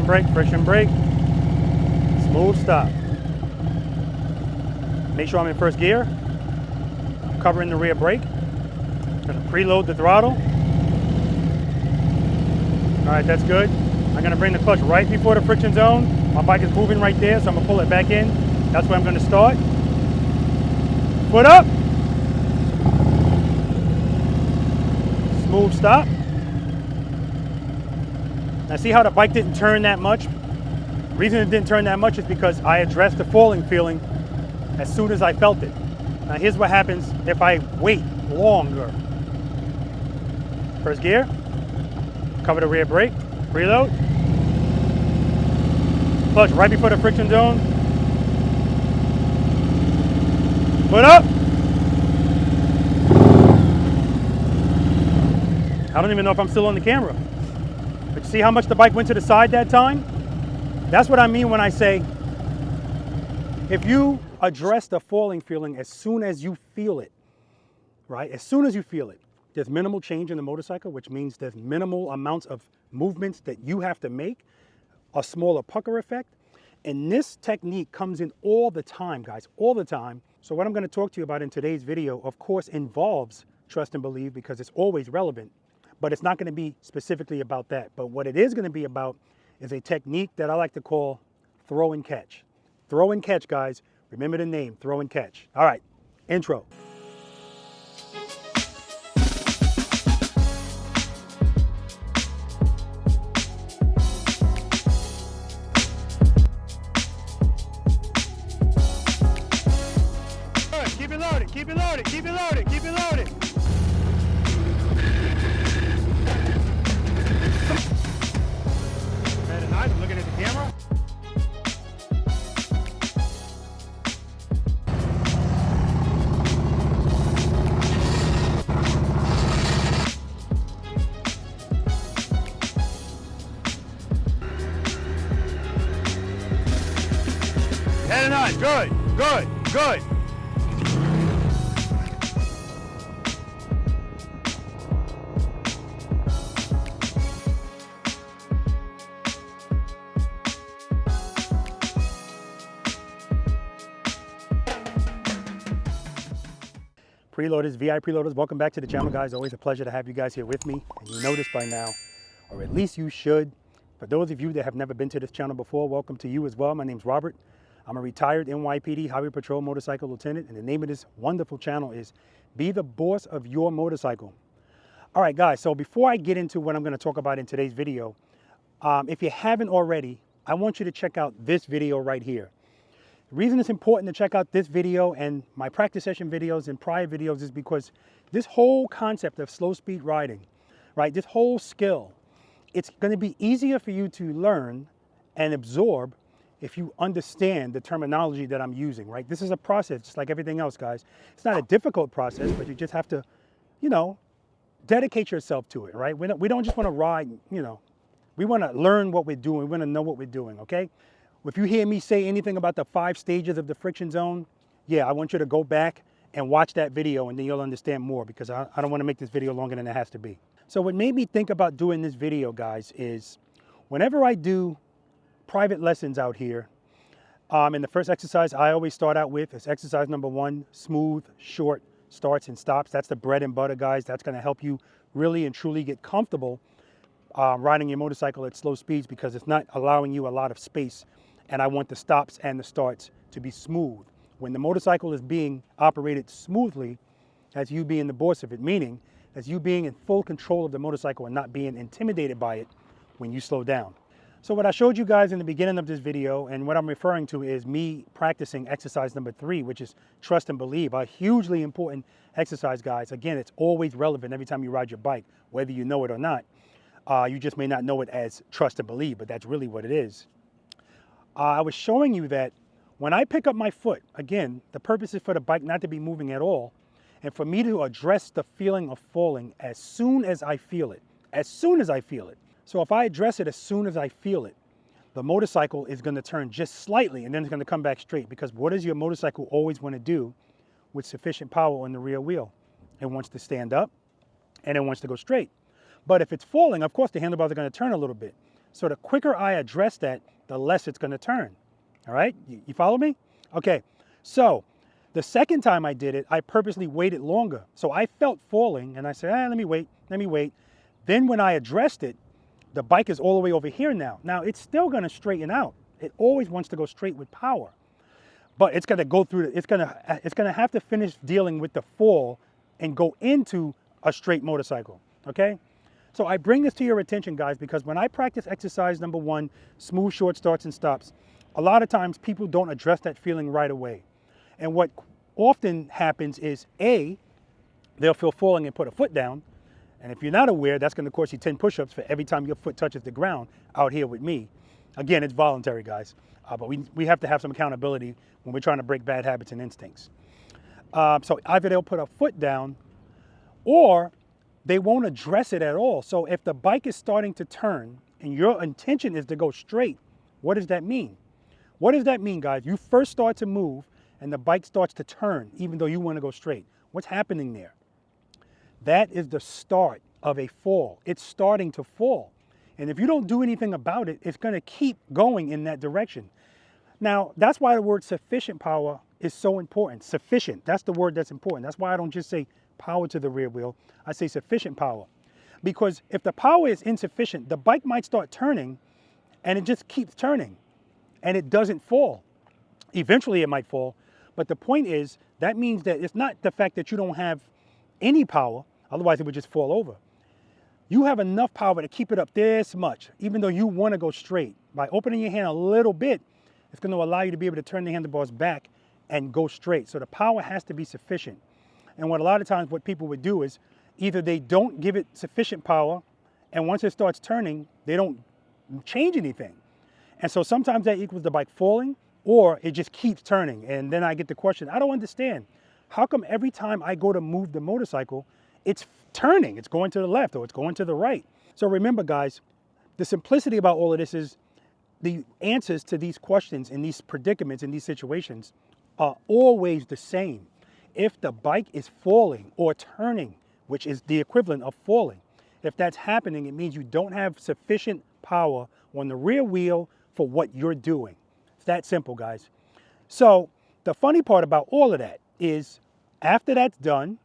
friction brake, smooth stop. Make sure I'm in first gear, covering the rear brake. Gonna preload the throttle. All right, that's good. I'm gonna bring the clutch right before the friction zone. My bike is moving right there, so I'm gonna pull it back in. That's where I'm gonna start. Foot up. Smooth stop. Now see how the bike didn't turn that much? The reason it didn't turn that much is because I addressed the falling feeling as soon as I felt it. Now here's what happens if I wait longer. First gear, cover the rear brake, preload. Clutch right before the friction zone. Foot up. I don't even know if I'm still on the camera. But you see how much the bike went to the side that time? That's what I mean when I say, if you address the falling feeling as soon as you feel it, right? As soon as you feel it, there's minimal change in the motorcycle, which means there's minimal amounts of movements that you have to make, a smaller pucker effect. And this technique comes in all the time, guys, all the time. So what I'm going to talk to you about in today's video, of course, involves trust and believe because it's always relevant, but it's not going to be specifically about that. But what it is going to be about is a technique that I like to call throw and catch. Throw and catch, guys. Remember the name, throw and catch. All right, intro. Keep it loaded, keep it loaded, keep it loaded, keep it loaded. Very nice, I'm looking at the camera. Very nice, good, good, good. Preloaders, V.I.Preloaders, welcome back to the channel, guys. Always a pleasure to have you guys here with me. And you know this by now, or at least you should. For those of you that have never been to this channel before, welcome to you as well. My name's Robert. I'm a retired NYPD Highway Patrol motorcycle lieutenant, and the name of this wonderful channel is Be the Boss of Your Motorcycle. All right, guys, so before I get into what I'm going to talk about in today's video, if you haven't already, I want you to check out this video right here. The reason it's important to check out this video and my practice session videos and prior videos is because this whole concept of slow speed riding, right, this whole skill, it's going to be easier for you to learn and absorb if you understand the terminology that I'm using, right? This is a process, just like everything else, guys. It's not a difficult process, but you just have to, you know, dedicate yourself to it, right? We don't just want to ride, you know, we want to learn what we're doing. We want to know what we're doing, okay? If you hear me say anything about the 5 stages of the friction zone, yeah, I want you to go back and watch that video and then you'll understand more because I don't want to make this video longer than it has to be. So what made me think about doing this video, guys, is whenever I do private lessons out here, and the first exercise I always start out with is exercise number 1, smooth, short starts and stops. That's the bread and butter, guys. That's going to help you really and truly get comfortable riding your motorcycle at slow speeds because it's not allowing you a lot of space. And I want the stops and the starts to be smooth. When the motorcycle is being operated smoothly, as you being the boss of it, meaning as you being in full control of the motorcycle and not being intimidated by it when you slow down. So what I showed you guys in the beginning of this video, and what I'm referring to is me practicing exercise number 3, which is trust and believe, a hugely important exercise, guys. Again, it's always relevant every time you ride your bike, whether you know it or not. You just may not know it as trust and believe, but that's really what it is. I was showing you that when I pick up my foot, again, the purpose is for the bike not to be moving at all, and for me to address the feeling of falling as soon as I feel it, as soon as I feel it. So if I address it as soon as I feel it, the motorcycle is going to turn just slightly and then it's going to come back straight, because what does your motorcycle always want to do with sufficient power on the rear wheel? It wants to stand up and it wants to go straight. But if it's falling, of course, the handlebars are going to turn a little bit. So the quicker I address that, the less it's going to turn. All right, you follow me? Okay, so the second time I did it, I purposely waited longer. So I felt falling and I said, let me wait. Then when I addressed it, the bike is all the way over here now. Now it's still going to straighten out. It always wants to go straight with power, but it's going to go through, it's going to have to finish dealing with the fall and go into a straight motorcycle, okay? So I bring this to your attention, guys, because when I practice exercise number 1, smooth short starts and stops, a lot of times people don't address that feeling right away. And what often happens is A, they'll feel falling and put a foot down. And if you're not aware, that's going to cost you 10 push-ups for every time your foot touches the ground out here with me. Again, it's voluntary, guys, but we have to have some accountability when we're trying to break bad habits and instincts. So either they'll put a foot down or they won't address it at all. So if the bike is starting to turn and your intention is to go straight, what does that mean? What does that mean, guys? You first start to move and the bike starts to turn even though you want to go straight. What's happening there? That is the start of a fall. It's starting to fall. And if you don't do anything about it, it's going to keep going in that direction. Now, that's why the word sufficient power is so important. Sufficient, that's the word that's important. That's why I don't just say power to the rear wheel. I say sufficient power. Because if the power is insufficient, the bike might start turning and it just keeps turning and it doesn't fall. Eventually it might fall. But the point is, that means that it's not the fact that you don't have any power, otherwise it would just fall over. You have enough power to keep it up this much, even though you want to go straight. By opening your hand a little bit, it's going to allow you to be able to turn the handlebars back and go straight. So the power has to be sufficient. And what a lot of times what people would do is either they don't give it sufficient power, and once it starts turning, they don't change anything. And so sometimes that equals the bike falling, or it just keeps turning. And then I get the question, I don't understand. How come every time I go to move the motorcycle, it's turning, it's going to the left or it's going to the right? So remember, guys, the simplicity about all of this is the answers to these questions in these predicaments, in these situations, are always the same. If the bike is falling or turning, which is the equivalent of falling, if that's happening, it means you don't have sufficient power on the rear wheel for what you're doing. It's that simple, guys. So the funny part about all of that is after that's done,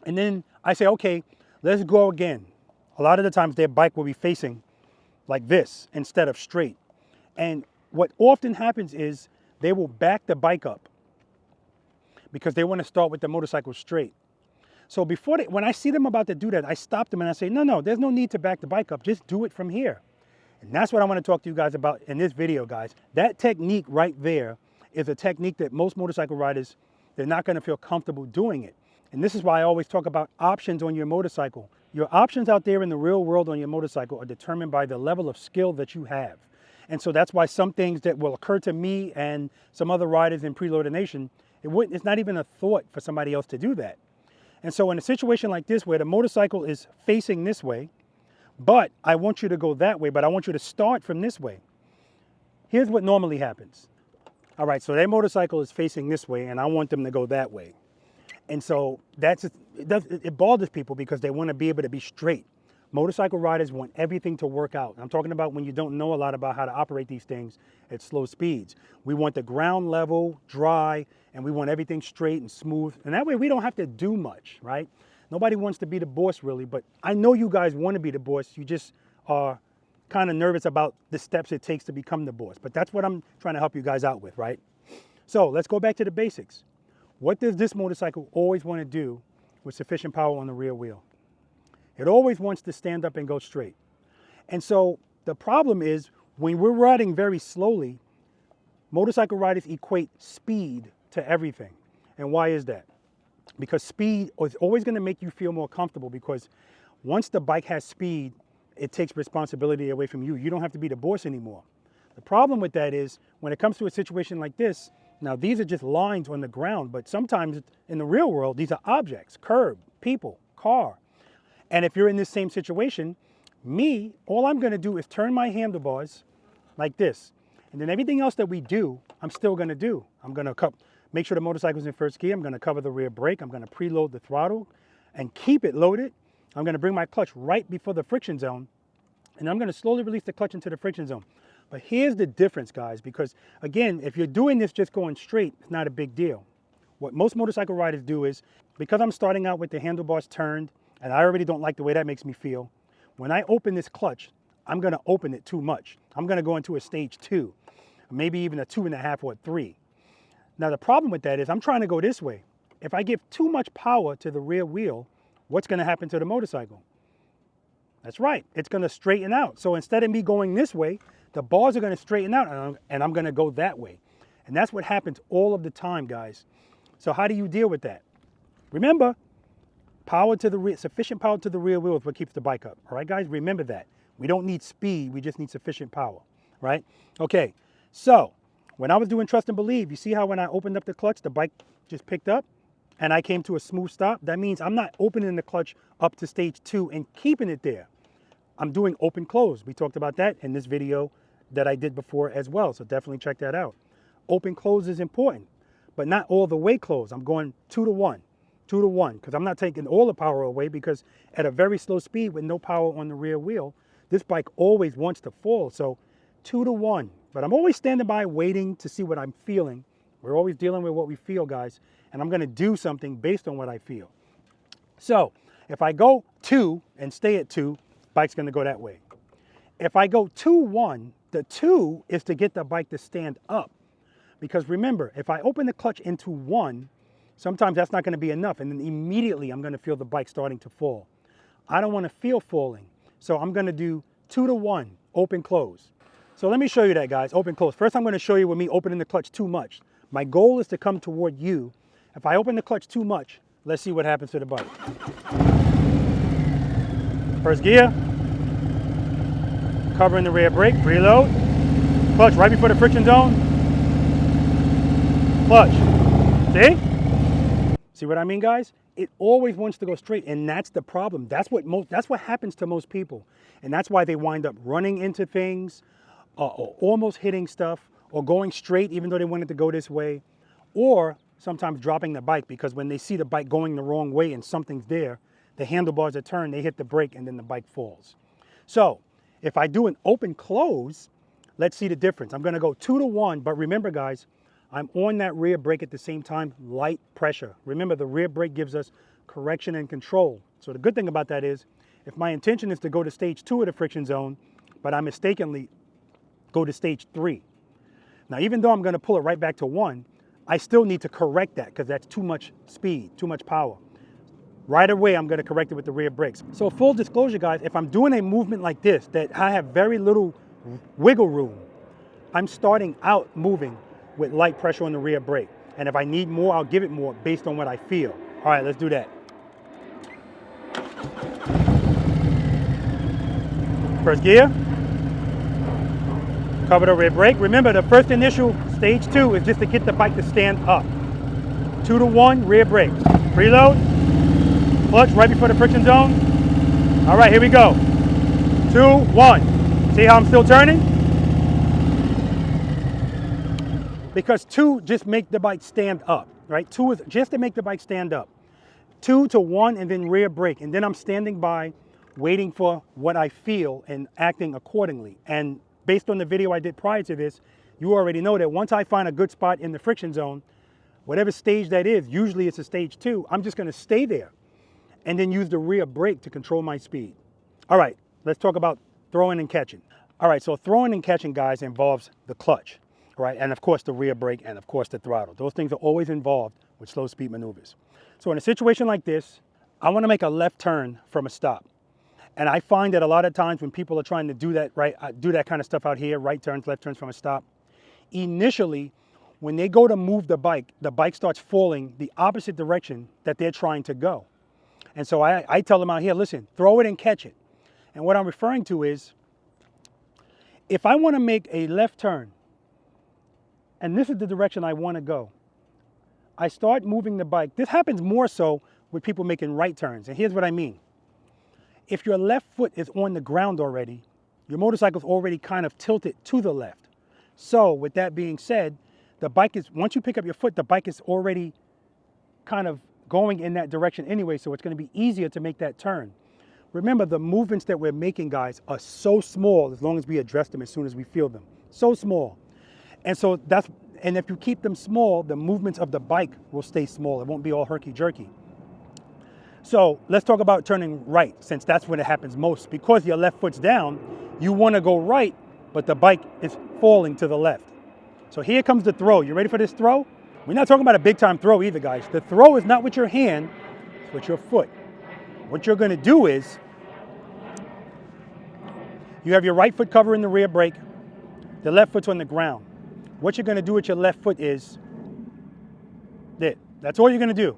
and then I say, okay, let's go again. A lot of the times their bike will be facing like this instead of straight. And what often happens is they will back the bike up because they want to start with the motorcycle straight. So when I see them about to do that, I stop them and I say, no, there's no need to back the bike up. Just do it from here. And that's what I want to talk to you guys about in this video, guys. That technique right there is a technique that most motorcycle riders, they're not going to feel comfortable doing it. And this is why I always talk about options on your motorcycle. Your options out there in the real world on your motorcycle are determined by the level of skill that you have. And so that's why some things that will occur to me and some other riders in Preloader Nation, it's not even a thought for somebody else to do that. And so in a situation like this where the motorcycle is facing this way, but I want you to go that way, but I want you to start from this way. Here's what normally happens. All right, so their motorcycle is facing this way and I want them to go that way. And so it bothers people because they want to be able to be straight. Motorcycle riders want everything to work out. I'm talking about when you don't know a lot about how to operate these things at slow speeds. We want the ground level, dry, and we want everything straight and smooth. And that way we don't have to do much, right? Nobody wants to be the boss really, but I know you guys want to be the boss. You just are kind of nervous about the steps it takes to become the boss. But that's what I'm trying to help you guys out with, right? So let's go back to the basics. What does this motorcycle always want to do with sufficient power on the rear wheel? It always wants to stand up and go straight. And so the problem is when we're riding very slowly, motorcycle riders equate speed to everything. And why is that? Because speed is always going to make you feel more comfortable, because once the bike has speed, it takes responsibility away from you. You don't have to be the boss anymore. The problem with that is when it comes to a situation like this, now these are just lines on the ground, but sometimes in the real world, these are objects, curb, people, car. And if you're in this same situation, all I'm going to do is turn my handlebars like this. And then everything else that we do, I'm still going to do. I'm going to make sure the motorcycle's in first gear. I'm going to cover the rear brake. I'm going to preload the throttle and keep it loaded. I'm going to bring my clutch right before the friction zone. And I'm gonna slowly release the clutch into the friction zone. But here's the difference, guys, because again, if you're doing this just going straight, it's not a big deal. What most motorcycle riders do is, because I'm starting out with the handlebars turned, and I already don't like the way that makes me feel, when I open this clutch, I'm gonna open it too much. I'm gonna go into a stage 2, maybe even a 2.5 or a 3. Now the problem with that is I'm trying to go this way. If I give too much power to the rear wheel, what's gonna happen to the motorcycle? That's right, it's gonna straighten out. So instead of me going this way, the bars are gonna straighten out and I'm gonna go that way. And that's what happens all of the time, guys. So how do you deal with that? Remember, power to the rear, sufficient power to the rear wheel is what keeps the bike up. All right, guys, remember that. We don't need speed, we just need sufficient power, right? Okay, so when I was doing trust and believe, you see how when I opened up the clutch, the bike just picked up and I came to a smooth stop? That means I'm not opening the clutch up to stage 2 and keeping it there. I'm doing open close. We talked about that in this video that I did before as well, so definitely check that out. Open close is important, but not all the way close. I'm going 2 to 1, 2 to 1, because I'm not taking all the power away, because at a very slow speed with no power on the rear wheel, this bike always wants to fall. So 2 to 1, but I'm always standing by waiting to see what I'm feeling. We're always dealing with what we feel, guys, and I'm gonna do something based on what I feel. So if I go 2 and stay at 2, bike's gonna go that way. If I go 2, 1, the 2 is to get the bike to stand up. Because remember, if I open the clutch into 1, sometimes that's not gonna be enough, and then immediately I'm gonna feel the bike starting to fall. I don't wanna feel falling, so I'm gonna do 2 to 1, open, close. So let me show you that, guys, open, close. First, I'm gonna show you with me opening the clutch too much. My goal is to come toward you. If I open the clutch too much, let's see what happens to the bike. First gear, covering the rear brake, reload, clutch right before the friction zone, clutch, see? See what I mean, guys? It always wants to go straight, and that's the problem. That's what happens to most people, and that's why they wind up running into things, or almost hitting stuff, or going straight even though they wanted to go this way, or sometimes dropping the bike because when they see the bike going the wrong way and something's there, the handlebars are turned, they hit the brake, and then the bike falls. So if I do an open close, let's see the difference. I'm gonna go 2 to 1, but remember, guys, I'm on that rear brake at the same time, light pressure. Remember, the rear brake gives us correction and control. So the good thing about that is, if my intention is to go to stage 2 of the friction zone, but I mistakenly go to stage 3. Now, even though I'm gonna pull it right back to 1, I still need to correct that because that's too much speed, too much power. Right away, I'm gonna correct it with the rear brakes. So full disclosure, guys, if I'm doing a movement like this, that I have very little wiggle room, I'm starting out moving with light pressure on the rear brake. And if I need more, I'll give it more based on what I feel. All right, let's do that. First gear, cover the rear brake. Remember, the first initial stage 2 is just to get the bike to stand up. 2 to 1, rear brake. Preload, clutch right before the friction zone. All right, here we go. 2, 1. See how I'm still turning? Because 2 just make the bike stand up, right? 2 is just to make the bike stand up. 2 to 1 and then rear brake. And then I'm standing by waiting for what I feel and acting accordingly. And based on the video I did prior to this, you already know that once I find a good spot in the friction zone, whatever stage that is, usually it's a stage 2, I'm just gonna stay there and then use the rear brake to control my speed. All right, let's talk about throwing and catching. All right, so throwing and catching, guys, involves the clutch, right? And of course the rear brake and of course the throttle. Those things are always involved with slow speed maneuvers. So in a situation like this, I wanna make a left turn from a stop. And I find that a lot of times when people are trying to do that, right, do that kind of stuff out here, right turns, left turns from a stop, initially, when they go to move the bike starts falling the opposite direction that they're trying to go. And so I tell them out here, listen, throw it and catch it. And what I'm referring to is, if I want to make a left turn, and this is the direction I want to go, I start moving the bike. This happens more so with people making right turns. And here's what I mean. If your left foot is on the ground already, your motorcycle's already kind of tilted to the left. So with that being said, the bike is, once you pick up your foot, the bike is already kind of going in that direction anyway, so it's going to be easier to make that turn. remember the movements that we're making, guys, are so small as long as we address them as soon as we feel them. So small. And so and if you keep them small, the movements of the bike will stay small. It won't be all herky-jerky. So let's talk about turning right, since that's when it happens most. Because your left foot's down, you want to go right, but the bike is falling to the left. So here comes the throw. You ready for this throw? We're not talking about a big time throw either, guys. The throw is not with your hand, it's with your foot. What you're going to do is, you have your right foot covering the rear brake, the left foot's on the ground. What you're going to do with your left foot is, that's all you're going to do.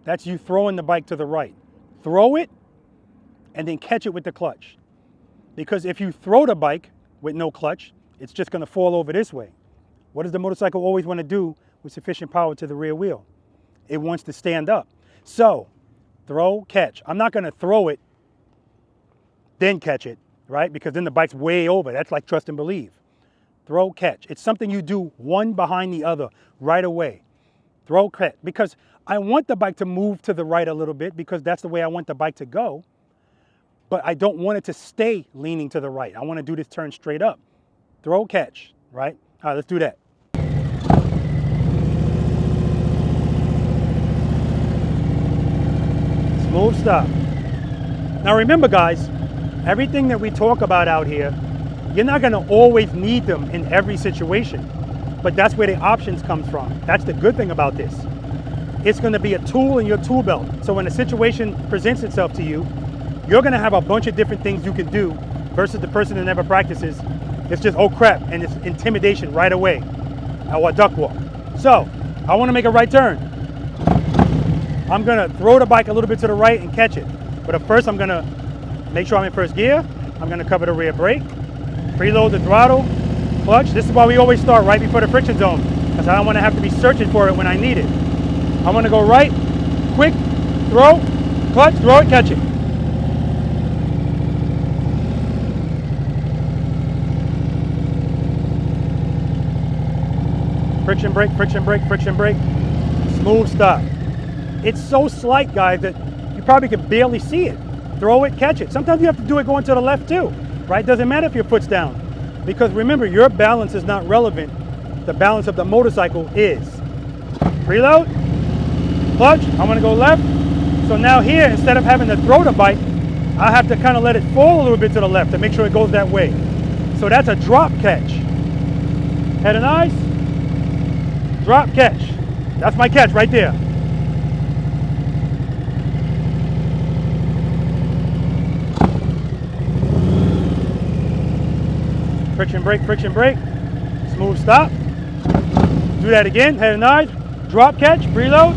That's you throwing the bike to the right. Throw it, and then catch it with the clutch. Because if you throw the bike with no clutch, it's just going to fall over this way. What does the motorcycle always want to do with sufficient power to the rear wheel? It wants to stand up. So, throw, catch. I'm not going to throw it, then catch it, right? Because then the bike's way over. That's like trust and believe. Throw, catch. It's something you do one behind the other right away. Throw, catch. Because I want the bike to move to the right a little bit because that's the way I want the bike to go. But I don't want it to stay leaning to the right. I want to do this turn straight up. Throw, catch, right? All right, let's do that. Smooth stop. Now remember, guys, everything that we talk about out here, you're not going to always need them in every situation. But that's where the options comes from. That's the good thing about this. It's going to be a tool in your tool belt. So when a situation presents itself to you, you're going to have a bunch of different things you can do versus the person that never practices. It's just, oh crap, and it's intimidation right away. Or duck walk. So, I want to make a right turn. I'm going to throw the bike a little bit to the right and catch it. But at first, I'm going to make sure I'm in first gear. I'm going to cover the rear brake, preload the throttle, clutch. This is why we always start right before the friction zone, because I don't want to have to be searching for it when I need it. I want to go right, quick, throw, clutch, throw it, catch it. Friction brake, friction brake, friction brake. Smooth stop. It's so slight, guys, that you probably can barely see it. Throw it, catch it. Sometimes you have to do it going to the left too, right? Doesn't matter if your foot's down. Because remember, your balance is not relevant. The balance of the motorcycle is. Preload, clutch, I'm gonna go left. So now here, instead of having to throw the bike, I have to kind of let it fall a little bit to the left to make sure it goes that way. So that's a drop catch. Head and eyes, drop catch. That's my catch right there. Friction brake, friction brake. Smooth stop. Do that again, head and eyes, drop catch, preload.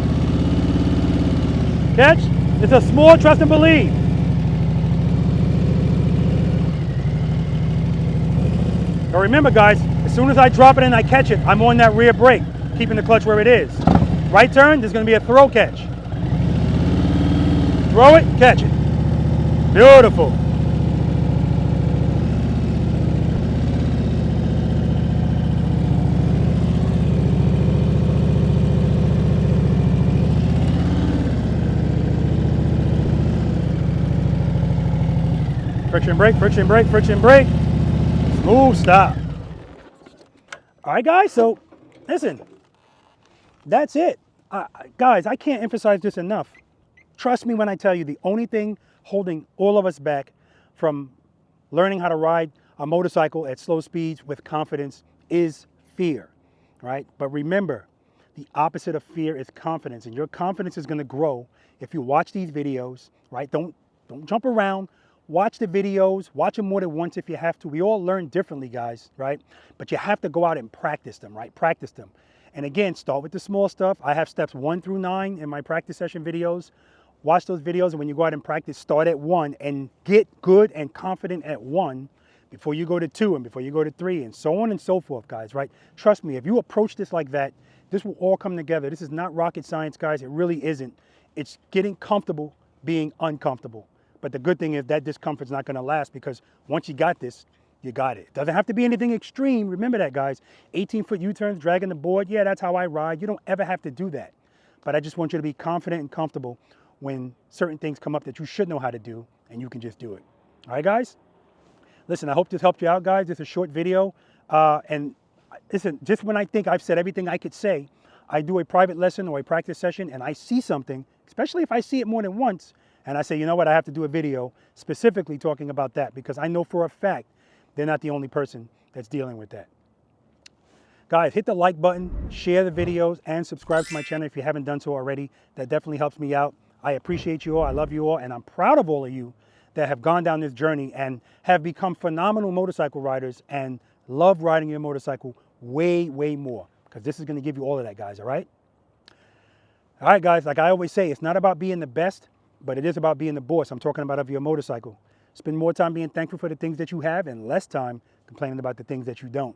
Catch. It's a small trust and believe. But remember, guys, as soon as I drop it and I catch it, I'm on that rear brake, keeping the clutch where it is. Right turn, there's going to be a throw catch. Throw it, catch it. Beautiful. Friction brake, friction brake, friction brake. Smooth stop. All right, guys, so listen, that's it. Guys, I can't emphasize this enough. Trust me when I tell you, the only thing holding all of us back from learning how to ride a motorcycle at slow speeds with confidence is fear, right? But remember, the opposite of fear is confidence, and your confidence is going to grow if you watch these videos, right? Don't jump around. Watch the videos, watch them more than once if you have to. We all learn differently, guys, right? But you have to go out and practice them, right? Practice them. And again, start with the small stuff. I have steps 1 through 9 in my practice session videos. Watch those videos, and when you go out and practice, start at 1 and get good and confident at 1 before you go to 2 and before you go to 3 and so on and so forth, guys, right? Trust me, if you approach this like that, this will all come together. This is not rocket science, guys. It really isn't. It's getting comfortable being uncomfortable. But the good thing is that discomfort's not going to last, because once you got this, you got it. It doesn't have to be anything extreme. Remember that, guys. 18-foot U-turns, dragging the board. Yeah, that's how I ride. You don't ever have to do that. But I just want you to be confident and comfortable when certain things come up that you should know how to do, and you can just do it. All right, guys? Listen, I hope this helped you out, guys. It's a short video. And listen, just when I think I've said everything I could say, I do a private lesson or a practice session and I see something, especially if I see it more than once, and I say, you know what, I have to do a video specifically talking about that, because I know for a fact they're not the only person that's dealing with that. Guys, hit the like button, share the videos, and subscribe to my channel if you haven't done so already. That definitely helps me out. I appreciate you all, I love you all, and I'm proud of all of you that have gone down this journey and have become phenomenal motorcycle riders and love riding your motorcycle way, way more, because this is going to give you all of that, guys, all right? All right, guys, like I always say, it's not about being the best, but it is about being the boss. I'm talking about of your motorcycle. Spend more time being thankful for the things that you have and less time complaining about the things that you don't.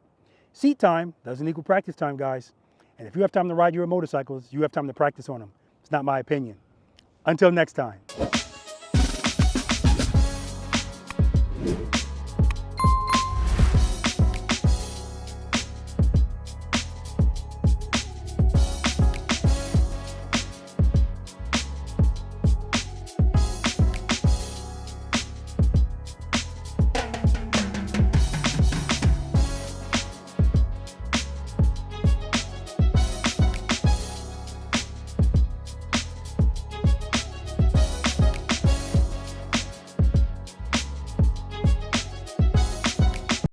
Seat time doesn't equal practice time, guys. And if you have time to ride your motorcycles, you have time to practice on them. It's not my opinion. Until next time.